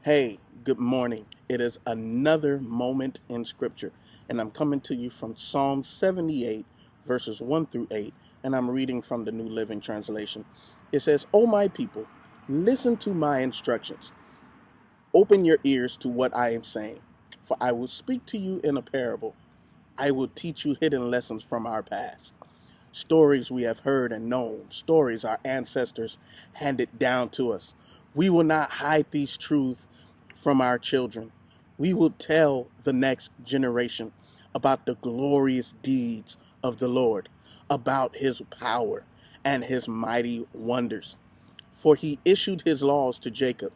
Hey, good morning. It is another moment in Scripture, and I'm coming to you from Psalm 78, verses 1 through 8, and I'm reading from the New Living Translation. It says, O my people, listen to my instructions. Open your ears to what I am saying, for I will speak to you in a parable. I will teach you hidden lessons from our past. Stories we have heard and known, stories our ancestors handed down to us. We will not hide these truths from our children. We will tell the next generation about the glorious deeds of the Lord, about his power and his mighty wonders. For he issued his laws to Jacob.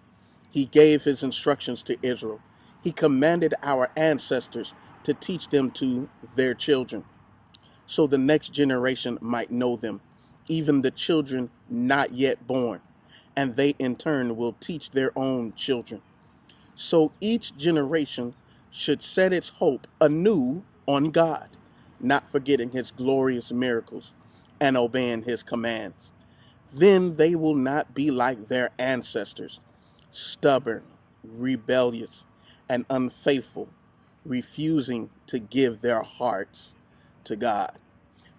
He gave his instructions to Israel. He commanded our ancestors to teach them to their children, so the next generation might know them, even the children not yet born, and they in turn will teach their own children. So each generation should set its hope anew on God, not forgetting his glorious miracles and obeying his commands. Then they will not be like their ancestors, stubborn, rebellious, and unfaithful, refusing to give their hearts to God.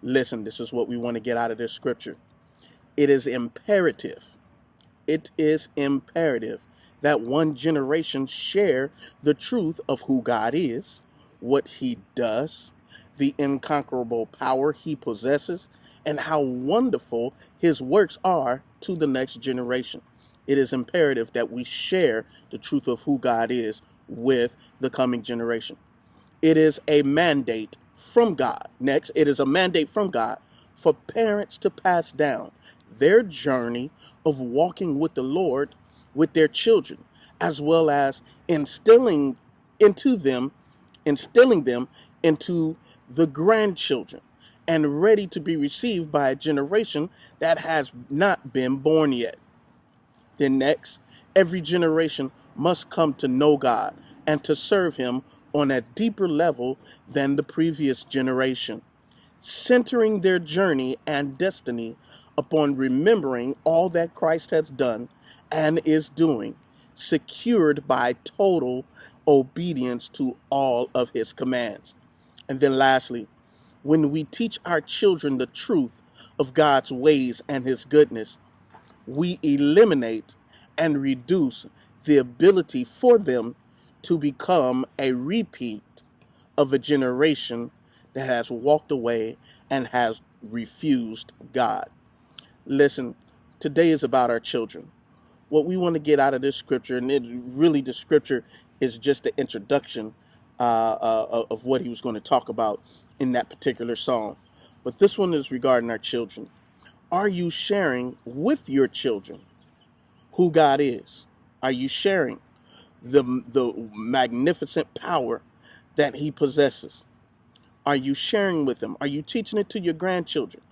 Listen, this is what we want to get out of this scripture. It is imperative. It is imperative that one generation share the truth of who God is, what he does, the incomparable power he possesses, and how wonderful his works are to the next generation. It is imperative that we share the truth of who God is with the coming generation. It is a mandate from God. Next, it is a mandate from God for parents to pass down their journey of walking with the Lord with their children, as well as into them, instilling them into the grandchildren, and ready to be received by a generation that has not been born yet. Then next, every generation must come to know God and to serve him on a deeper level than the previous generation, centering their journey and destiny upon remembering all that Christ has done and is doing, secured by total obedience to all of his commands. And then lastly, when we teach our children the truth of God's ways and his goodness, we eliminate and reduce the ability for them to become a repeat of a generation that has walked away and has refused God. Listen, today is about our children. What we want to get out of this scripture, and the scripture is just the introduction of what he was going to talk about in that particular song. But this one is regarding our children. Are you sharing with your children who God is? Are you sharing the magnificent power that he possesses? Are you sharing with them? Are you teaching it to your grandchildren?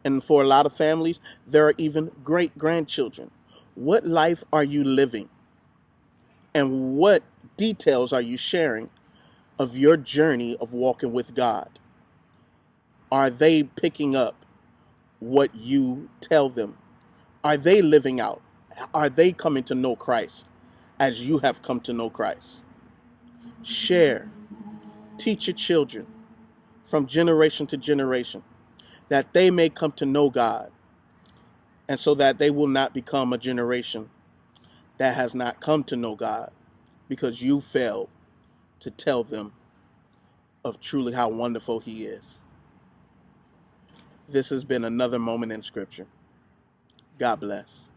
And for a lot of families, there are even great grandchildren. What life are you living? And what details are you sharing of your journey of walking with God? Are they picking up what you tell them? Are they living out? Are they coming to know Christ as you have come to know Christ? Share, teach your children from generation to generation that they may come to know God, and so that they will not become a generation that has not come to know God because you failed to tell them of truly how wonderful he is. This has been another moment in Scripture. God bless.